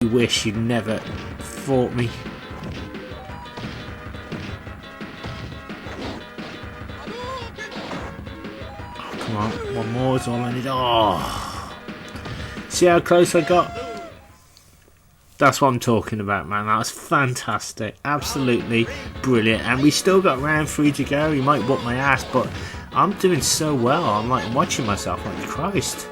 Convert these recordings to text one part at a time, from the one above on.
wish you'd never fought me. Oh, come on, one more is all I need. Oh, see how close I got? That's what I'm talking about, man. That was fantastic. Absolutely brilliant. And we still got round 3 to go. You might whoop my ass, but I'm doing so well. I'm like watching myself like, Christ.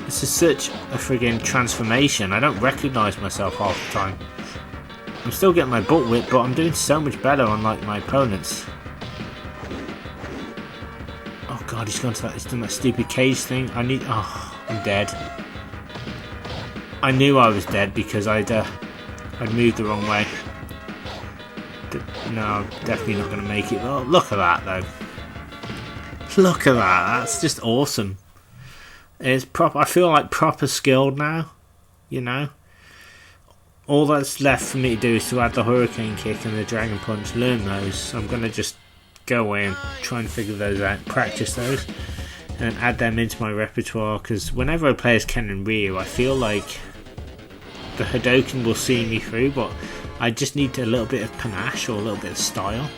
This is such a friggin' transformation. I don't recognise myself half the time. I'm still getting my butt whipped, but I'm doing so much better unlike my opponents. Oh god, he's done that stupid cage thing. Oh, I'm dead. I knew I was dead because I'd moved the wrong way. No, I'm definitely not going to make it. Oh, look at that though. Look at that. That's just awesome. It's proper. I feel like proper skilled now. You know. All that's left for me to do is to add the hurricane kick and the dragon punch. Learn those. So I'm going to just go away and try and figure those out. Practice those. And add them into my repertoire. Because whenever I play as Ken and Ryu, I feel like the Hadoken will see me through, but I just need a little bit of panache or a little bit of style.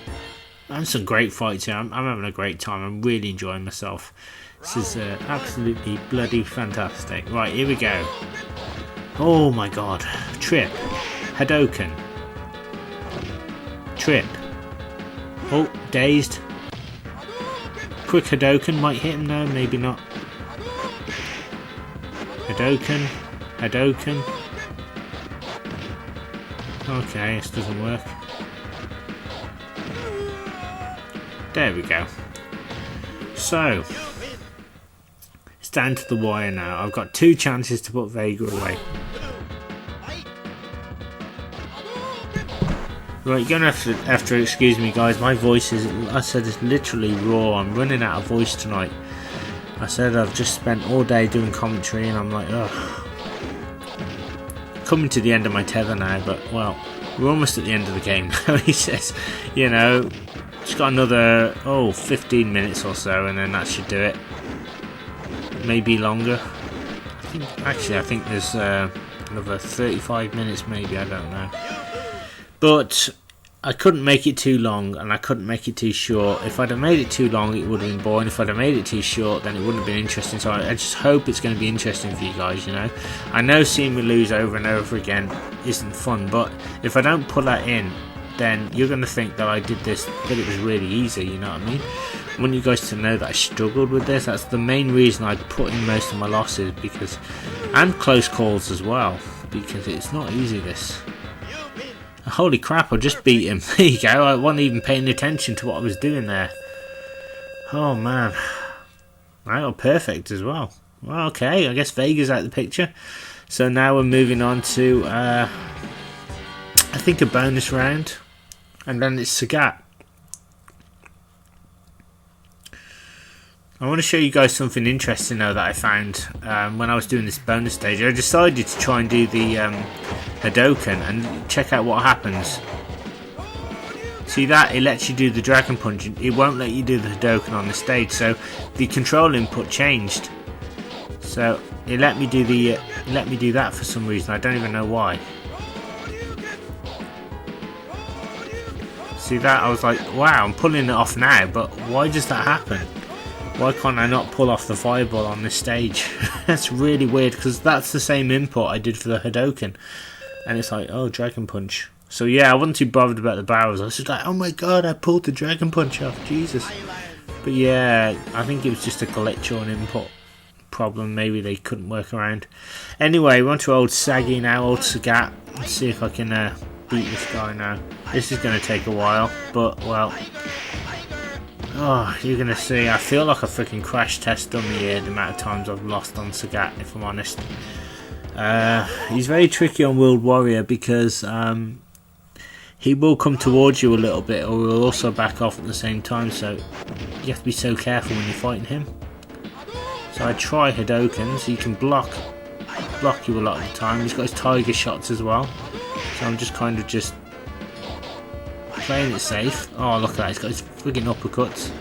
And some great fights here. I'm having a great time. I'm really enjoying myself. This is absolutely bloody fantastic. Right, here we go. Oh my god. Trip. Hadoken. Trip. Oh, dazed. Quick Hadoken might hit him. No, maybe not. Hadoken. Hadoken. Okay, this doesn't work. There we go. So, it's down to the wire now. I've got 2 chances to put Vega away. Right, you're going to have to excuse me guys, my voice is, I said it's literally raw. I'm running out of voice tonight. I said I've just spent all day doing commentary and I'm like, ugh. Coming to the end of my tether now, but well, we're almost at the end of the game now. He says, you know, just got another 15 minutes or so and then that should do it. Maybe longer. I think there's another 35 minutes maybe, I don't know. But I couldn't make it too long and I couldn't make it too short. If I'd have made it too long, it would have been boring. If I'd have made it too short, then it wouldn't have been interesting. So I just hope it's going to be interesting for you guys, you know. I know seeing me lose over and over again isn't fun, but if I don't put that in, then you're going to think that I did this, that it was really easy, you know what I mean? I want you guys to know that I struggled with this. That's the main reason I put in most of my losses, because, and close calls as well, because it's not easy, this. Holy crap, I just beat him. There you go, I wasn't even paying attention to what I was doing there. Oh man. I got perfect as well. Well, okay, I guess Vega's out of the picture. So now we're moving on to, I think a bonus round. And then it's Sagat. I want to show you guys something interesting though that I found when I was doing this bonus stage. I decided to try and do the Hadoken and check out what happens. See that? It lets you do the Dragon Punch. It won't let you do the Hadoken on the stage. So the control input changed. So it let me do that for some reason. I don't even know why. See that? I was like, wow, I'm pulling it off now, but why does that happen? Why can't I not pull off the fireball on this stage? That's really weird, because that's the same input I did for the Hadoken. And it's like, oh, Dragon Punch. So yeah, I wasn't too bothered about the barrels. I was just like, oh my god, I pulled the Dragon Punch off, Jesus. But yeah, I think it was just a glitch or an input problem. Maybe they couldn't work around. Anyway, we're on to old Saggy now, old Sagat. Let's see if I can beat this guy now. This is going to take a while, but well... Oh, you're going to see, I feel like a freaking crash test dummy here, the amount of times I've lost on Sagat, if I'm honest. He's very tricky on World Warrior because he will come towards you a little bit, or will also back off at the same time, so you have to be so careful when you're fighting him. So I try Hadokens. He can block you a lot of the time. He's got his tiger shots as well, so I'm just kind of just playing it safe. Oh, look at that, he's got his friggin' uppercuts.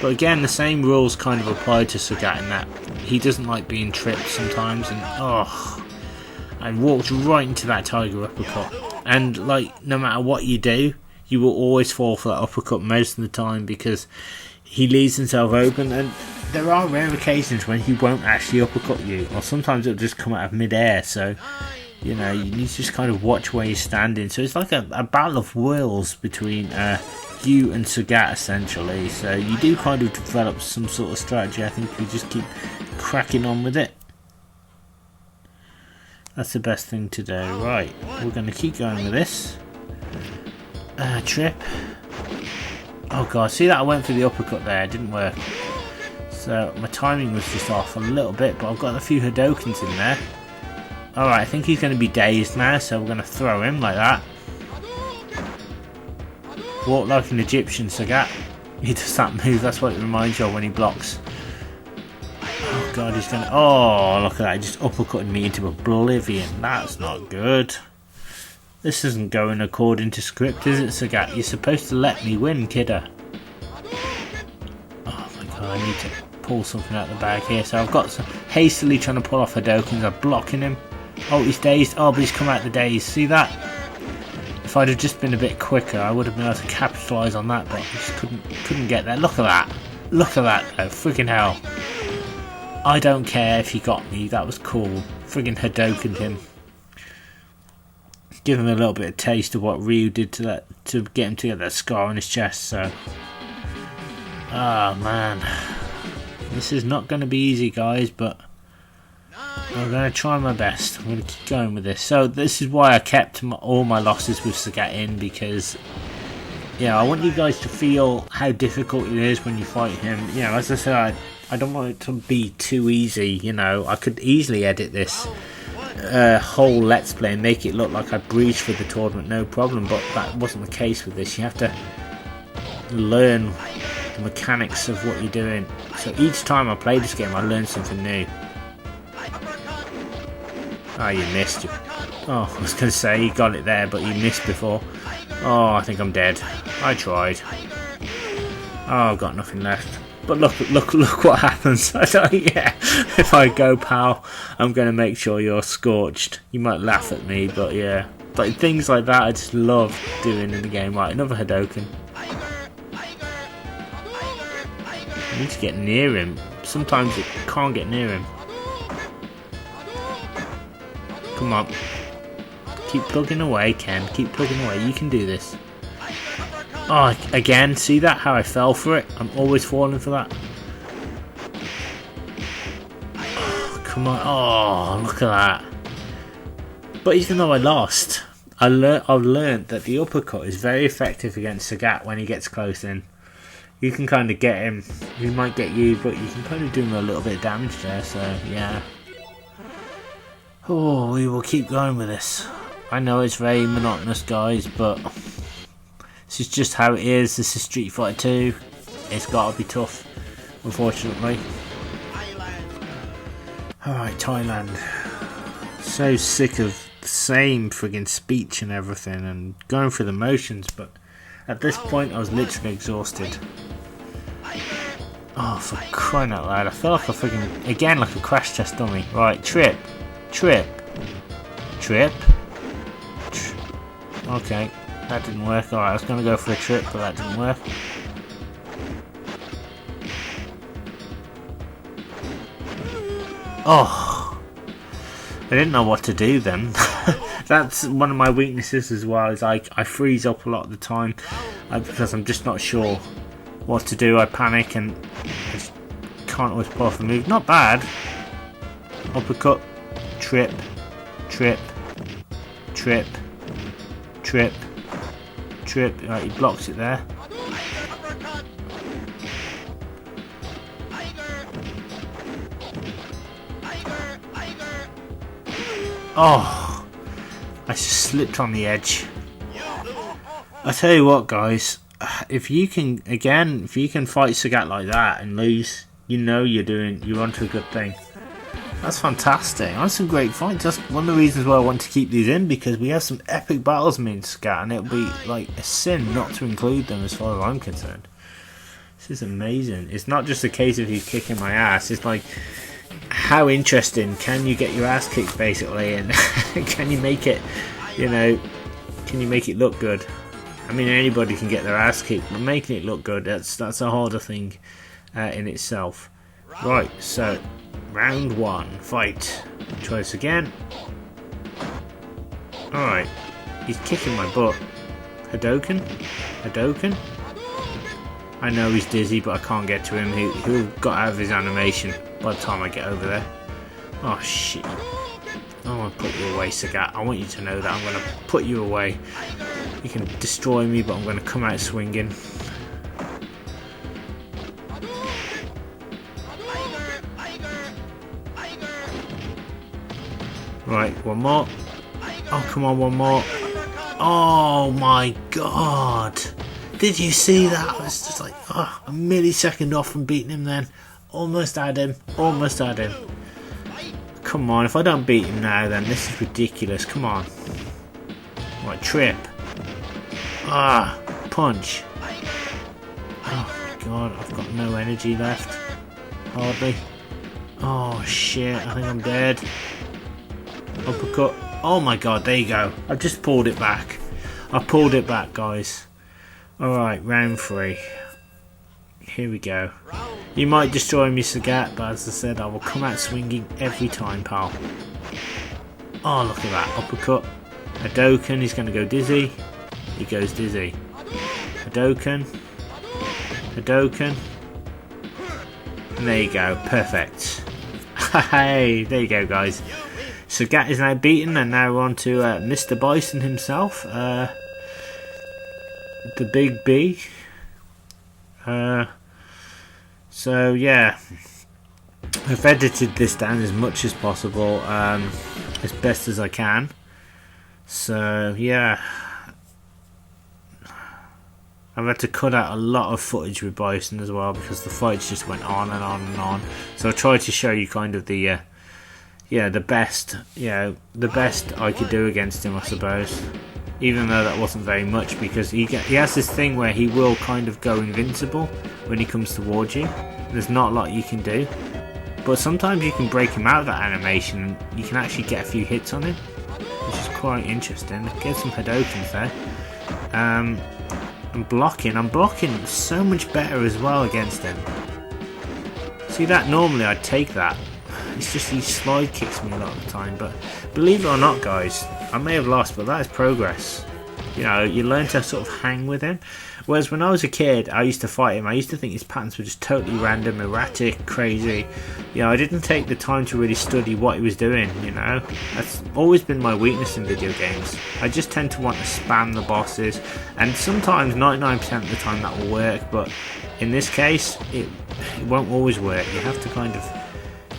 But again, the same rules kind of apply to Sagat in that he doesn't like being tripped sometimes, and and walked right into that tiger uppercut. And like, no matter what you do, you will always fall for that uppercut most of the time because he leaves himself open. And there are rare occasions when he won't actually uppercut you, or sometimes it'll just come out of mid-air. So you know, you need to just kind of watch where you're standing. So it's like a battle of wills between you and Sagat essentially. So you do kind of develop some sort of strategy. I think you just keep cracking on with it. That's the best thing to do. Right, we're going to keep going with this. Trip. Oh god, see that I went for the uppercut there, it didn't work. So my timing was just off a little bit, but I've got a few Hadokens in there. Alright, I think he's going to be dazed now, so we're going to throw him like that. Walk like an Egyptian, Sagat. He does that move, that's what it reminds you of when he blocks. Oh god, he's going to... Oh, look at that, he just uppercutted me into oblivion. That's not good. This isn't going according to script, is it, Sagat? You're supposed to let me win, kidder. Oh my god, I need to pull something out the bag here. So I've got some hastily trying to pull off Hadokens. I'm blocking him. Oh, he's dazed. Oh, but he's come out the daze. See that? If I'd have just been a bit quicker, I would have been able to capitalise on that, but I just couldn't get there. Look at that. Look at that, though. Friggin' hell. I don't care if he got me. That was cool. Friggin' Hadokened him. Give him a little bit of taste of what Ryu did to that, to get him to get that scar on his chest. So, oh man, this is not going to be easy, guys. But I'm going to try my best. I'm going to keep going with this. So this is why I kept all my losses with Sagat in, because yeah, I want you guys to feel how difficult it is when you fight him. You know, as I said, I don't want it to be too easy. You know, I could easily edit this whole let's play and make it look like I breached for the tournament, no problem, but that wasn't the case with this. You have to learn the mechanics of what you're doing. So each time I play this game I learn something new. Oh, you missed. Oh, I was going to say you got it there, but you missed before. Oh, I think I'm dead. I tried. Oh, I've got nothing left. But look what happens. Yeah, if I go, pal, I'm going to make sure you're scorched. You might laugh at me, but yeah. Like things like that I just love doing in the game. Right, another Hadoken. I need to get near him. Sometimes it can't get near him. Come on. Keep plugging away, Ken. Keep plugging away. You can do this. Oh, again, see that? How I fell for it? I'm always falling for that. Oh, come on. Oh, look at that. But even though I lost, I've learned that the uppercut is very effective against Sagat when he gets close in. You can kind of get him. He might get you, but you can kind of do him a little bit of damage there, so yeah. Oh, we will keep going with this. I know it's very monotonous, guys, but this is just how it is. This is Street Fighter 2. It's got to be tough, unfortunately. Alright, Thailand. So sick of the same friggin' speech and everything and going through the motions, but at this point I was literally exhausted. Oh, for crying out loud. I feel like a friggin', again, like a crash test dummy. Right, trip. Trip. Trip. Okay. That didn't work. Alright, I was going to go for a trip, but that didn't work. Oh, I didn't know what to do then. That's one of my weaknesses as well, is I freeze up a lot of the time because I'm just not sure what to do. I panic and I just can't always pull off a move. Not bad. Uppercut. Trip. Trip. Trip. Trip. Trip. Right, he blocks it there. Oh, I just slipped on the edge. I tell you what, guys, if you can fight Sagat like that and lose, you know you're onto a good thing. That's fantastic. That's some great fights. That's one of the reasons why I want to keep these in, because we have some epic battles, me and Sagat, and it'll be like a sin not to include them as far as I'm concerned. This is amazing. It's not just a case of you kicking my ass. It's like how interesting can you get your ass kicked basically, and can you make it, you know, can you make it look good? I mean, anybody can get their ass kicked, but making it look good, that's a harder thing in itself. Right, so round 1, fight. Try this again. Alright, he's kicking my butt. Hadouken? Hadouken? I know he's dizzy, but I can't get to him. He'll got out of his animation by the time I get over there. Oh shit. I want to put you away, Sagat. I want you to know that I'm going to put you away. You can destroy me, but I'm going to come out swinging. Right, one more. Oh, come on, one more. Oh my god. Did you see that? I was just like, oh, a millisecond off from beating him then. Almost had him. Almost had him. Come on, if I don't beat him now, then this is ridiculous. Come on. Right, trip. Ah, punch. Oh god, I've got no energy left. Hardly. Oh shit, I think I'm dead. Uppercut. Oh my god, there you go. I've just pulled it back. I pulled it back, guys. Alright, round 3. Here we go. You might destroy me, Sagat, but as I said, I will come out swinging every time, pal. Oh, look at that. Uppercut. Hadouken, he's going to go dizzy. He goes dizzy. Hadouken. Hadouken. And there you go. Perfect. Hey, there you go, guys. Sagat is now beaten, and now we're on to M.Bison himself. The Big B. So yeah, I've edited this down as much as possible, as best as I can. So yeah, I've had to cut out a lot of footage with Bison as well because the fights just went on and on and on. So I tried to show you kind of the the best, the best I could do against him, I suppose. Even though that wasn't very much, because he has this thing where he will kind of go invincible when he comes towards you. There's not a lot you can do, but sometimes you can break him out of that animation and you can actually get a few hits on him, which is quite interesting. Get some Hadoukens there. I'm blocking so much better as well against him. See that? Normally I'd take that. It's just he slide kicks me a lot of the time, but believe it or not, guys, I may have lost, but that is progress. You know, you learn to sort of hang with him. Whereas when I was a kid, I used to fight him. I used to think his patterns were just totally random, erratic, crazy. You know, I didn't take the time to really study what he was doing, you know. That's always been my weakness in video games. I just tend to want to spam the bosses, and sometimes 99% of the time that will work, but in this case, it won't always work. You have to kind of,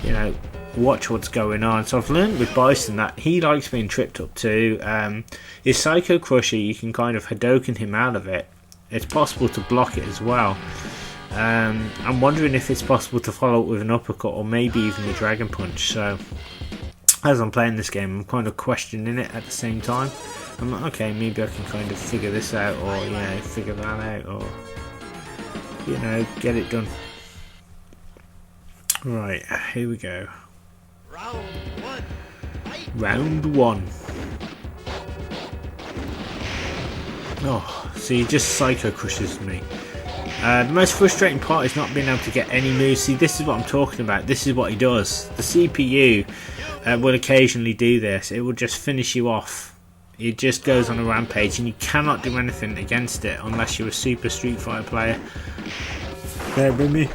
you know, watch what's going on. So I've learned with Bison that he likes being tripped up too. His Psycho Crusher, you can kind of Hadouken him out of it. It's possible to block it as well. I'm wondering if it's possible to follow up with an uppercut or maybe even the Dragon Punch. So as I'm playing this game, I'm kind of questioning it at the same time. I'm like, okay, maybe I can kind of figure this out, or you know, figure that out, or you know, get it done. Right, here we go. Round 1. Oh, so he just Psycho Crushes me. The most frustrating part is not being able to get any moves. See, this is what I'm talking about. This is what he does. The CPU will occasionally do this. It will just finish you off. It just goes on a rampage and you cannot do anything against it unless you're a super Street Fighter player. Bear with me.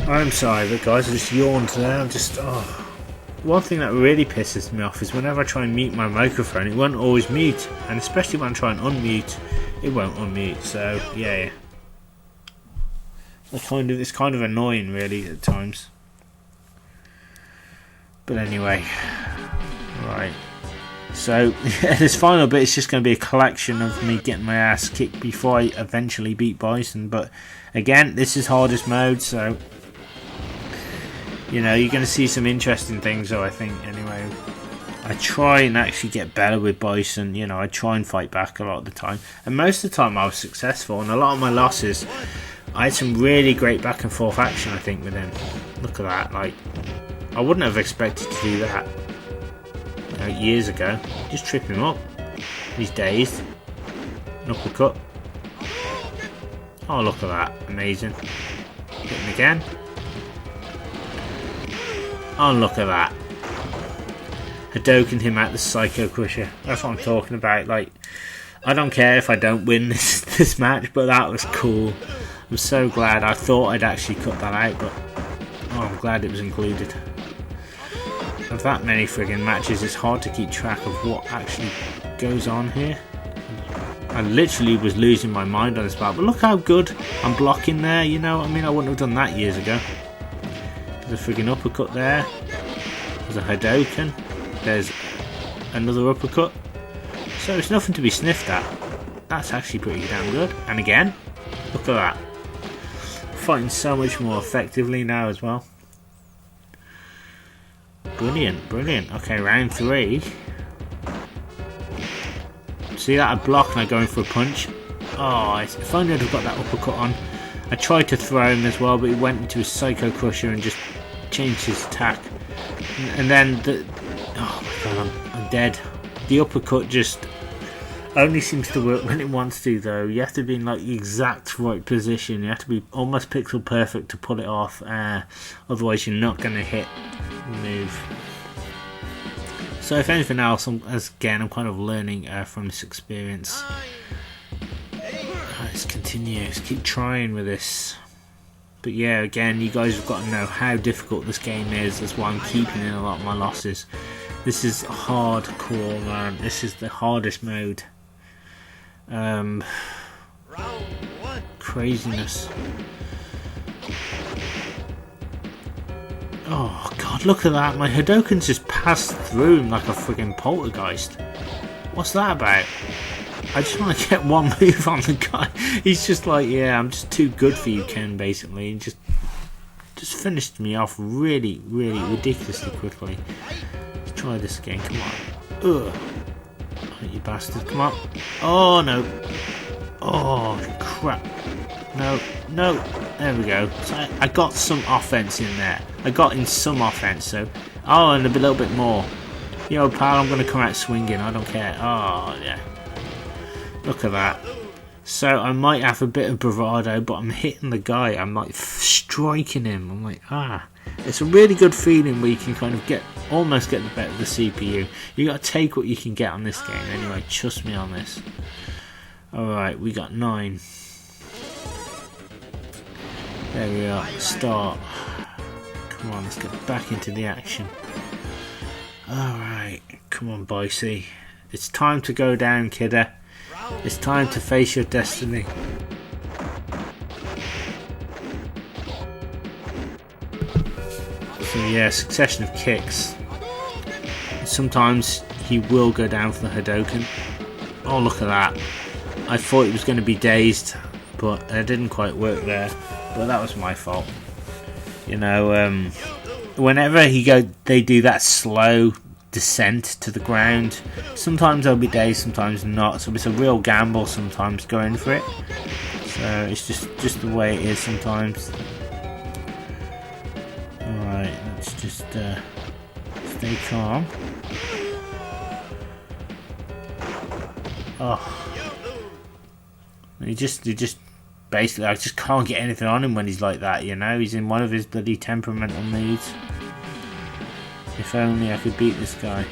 I'm sorry, but guys, I just yawned there. I'm just, one thing that really pisses me off is whenever I try and mute my microphone, it won't always mute, and especially when I try and unmute, it won't unmute. So yeah, it's kind of annoying, really, at times. But anyway, right. So this final bit is just going to be a collection of me getting my ass kicked before I eventually beat Bison. But again, this is hardest mode, so you know, you're going to see some interesting things, though, I think, anyway. I try and actually get better with Bison, you know, I try and fight back a lot of the time. And most of the time I was successful, and a lot of my losses I had some really great back and forth action, I think, with him. Look at that, like, I wouldn't have expected to do that, you know, years ago. Just trip him up. He's dazed. An uppercut. Oh, look at that, amazing. Hit him again. Oh, look at that. Hadouken him out the Psycho Crusher. That's what I'm talking about. Like, I don't care if I don't win this match, but that was cool. I'm so glad. I thought I'd actually cut that out, but oh, I'm glad it was included. Of that many friggin' matches, it's hard to keep track of what actually goes on here. I literally was losing my mind on this part, but look how good I'm blocking there, you know what I mean? I wouldn't have done that years ago. There's a friggin' uppercut there. There's a Hadouken. There's another uppercut. So it's nothing to be sniffed at. That's actually pretty damn good. And again, look at that. Fighting so much more effectively now as well. Brilliant, brilliant. Okay, round 3. See that? I block and I go in for a punch. Oh, if only I'd have got that uppercut on. I tried to throw him as well, but he went into his Psycho Crusher and just changed his attack. And then oh my god, I'm dead. The uppercut just only seems to work when it wants to, though. You have to be in like the exact right position. You have to be almost pixel perfect to pull it off. Otherwise, you're not going to hit the move. So, if anything else, I'm kind of learning from this experience. Let's continue. Let's keep trying with this. But yeah, again, you guys have got to know how difficult this game is. That's why I'm keeping in a lot of my losses. This is hardcore, man. This is the hardest mode. Craziness. Oh god, look at that. My Hadouken's just passed through him like a friggin' poltergeist. What's that about? I just want to get one move on the guy. He's just like, yeah, I'm just too good for you, Ken, basically. And just finished me off really, really ridiculously quickly. Let's try this again, come on. Ugh. Oh, you bastard, come on. Oh, no. Oh, crap. No, no. There we go. So I got some offense in there. I got in some offense, so... Oh, and a little bit more. Yo, pal, I'm going to come out swinging. I don't care. Oh, yeah. Look at that. So I might have a bit of bravado, but I'm hitting the guy. I'm like striking him. I'm like, ah. It's a really good feeling where you can kind of almost get the better of the CPU. You got to take what you can get on this game. Anyway, trust me on this. Alright, we got 9. There we are. Start. Come on, let's get back into the action. Alright, come on, Bicey. It's time to go down, kidder. It's time to face your destiny. So yeah, succession of kicks. Sometimes he will go down for the Hadouken. Oh, look at that. I thought he was going to be dazed, but it didn't quite work there. But that was my fault. You know, whenever they do that slow descent to the ground, sometimes they'll be dazed, sometimes not, so it's a real gamble sometimes going for it. So it's just the way it is sometimes. Alright, let's just stay calm. Oh, he just basically, I just can't get anything on him when he's like that, you know. He's in one of his bloody temperamental moods. If only I could beat this guy.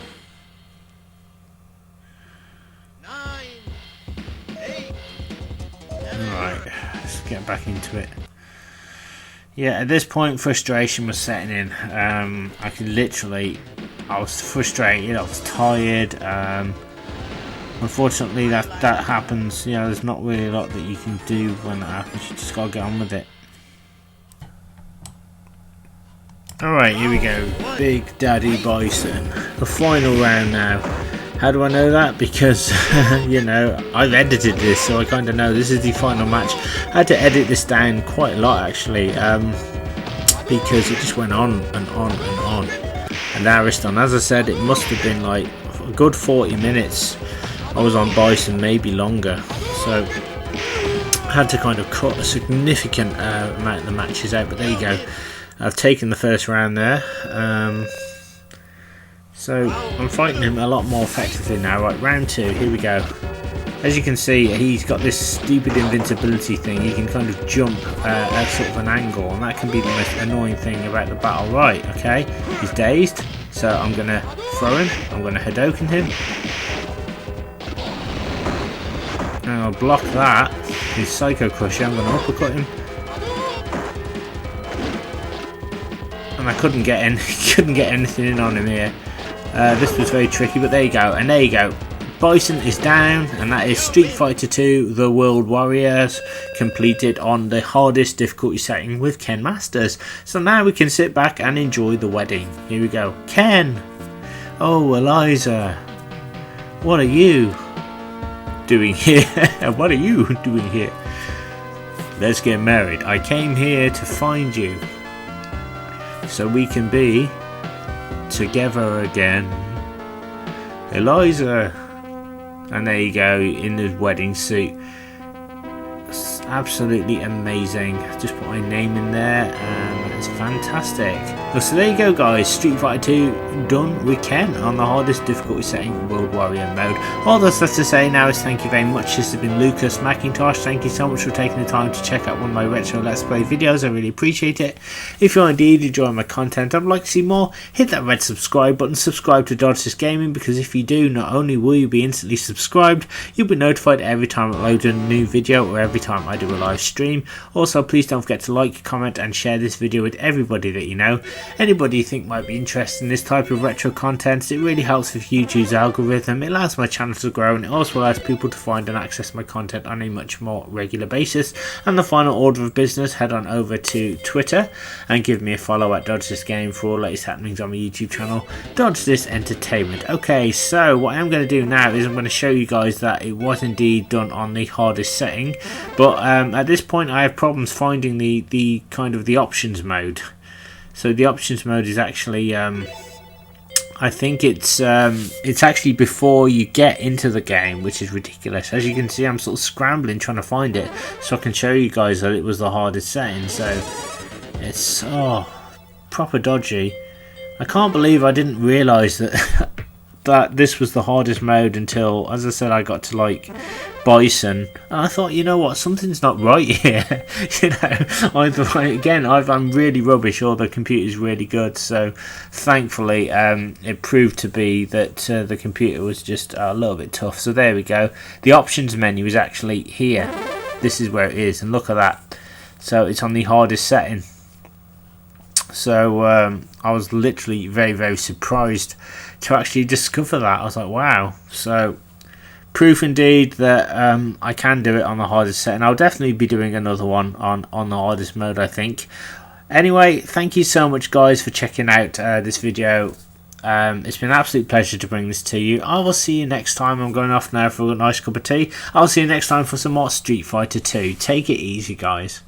9, 8. Alright, let's get back into it. Yeah, at this point frustration was setting in. I was frustrated, I was tired. Unfortunately that happens, you know, there's not really a lot that you can do when that happens. You just gotta get on with it. Alright, here we go. Big Daddy Bison. The final round now. How do I know that? Because, you know, I've edited this, so I kind of know this is the final match. I had to edit this down quite a lot, actually, because it just went on and on and on. And Ariston, as I said, it must have been like a good 40 minutes I was on Bison, maybe longer. So, Had to kind of cut a significant amount of the matches out, but there you go. I've taken the first round there. So I'm fighting him a lot more effectively now. Right, round 2, here we go. As you can see, he's got this stupid invincibility thing. He can kind of jump at sort of an angle, and that can be the most annoying thing about the battle. Right, okay, he's dazed, so I'm going to throw him. I'm going to Hadoken him. And I'll block that. His Psycho Crusher, I'm going to uppercut him. And I couldn't get anything in on him here. This was very tricky, but there you go. And there you go. Bison is down, and that is Street Fighter 2 The World Warriors completed on the hardest difficulty setting with Ken Masters. So now we can sit back and enjoy the wedding. Here we go. Ken! Oh, Eliza! What are you doing here? What are you doing here? Let's get married. I came here to find you so we can be together again. Eliza! And there you go, in the wedding suit. It's absolutely amazing. Just put my name in there, and it's fantastic. Well, so there you go, guys. Street Fighter 2 done with Ken on the hardest difficulty setting, World Warrior mode. All that's left to say now is thank you very much. This has been Lucas Macintosh. Thank you so much for taking the time to check out one of my retro Let's Play videos. I really appreciate it. If you're indeed enjoying my content, I'd like to see more, hit that red subscribe button, subscribe to Dodges Gaming, because if you do, not only will you be instantly subscribed, you'll be notified every time I upload a new video or every time I do a live stream. Also, please don't forget to like, comment and share this video with everybody that you know. Anybody you think might be interested in this type of retro content. It really helps with YouTube's algorithm. It allows my channel to grow, and it also allows people to find and access my content on a much more regular basis. And the final order of business, head on over to Twitter and give me a follow at Dodge This Game for all latest happenings on my YouTube channel, Dodge This Entertainment. Okay, so what I'm going to do now is I'm going to show you guys that it was indeed done on the hardest setting, but at this point I have problems finding the kind of the options mode. So the options mode is actually I think it's actually before you get into the game, which is ridiculous. As you can see, I'm sort of scrambling trying to find it so I can show you guys that it was the hardest setting. So it's proper dodgy. I can't believe I didn't realise that that this was the hardest mode until, as I said, I got to like Bison, and I thought, you know what, something's not right here. You know, I'm really rubbish, or the computer's really good. So thankfully it proved to be that the computer was just a little bit tough. So there we go. The options menu is actually here. This is where it is, and look at that. So it's on the hardest setting. So I was literally very, very surprised to actually discover that. I was like, wow. So proof indeed that I can do it on the hardest setting. I'll definitely be doing another one on the hardest mode, I think. Anyway, thank you so much, guys, for checking out this video. It's been an absolute pleasure to bring this to you. I will see you next time. I'm going off now for a nice cup of tea. I'll see you next time for some more Street Fighter 2. Take it easy, guys.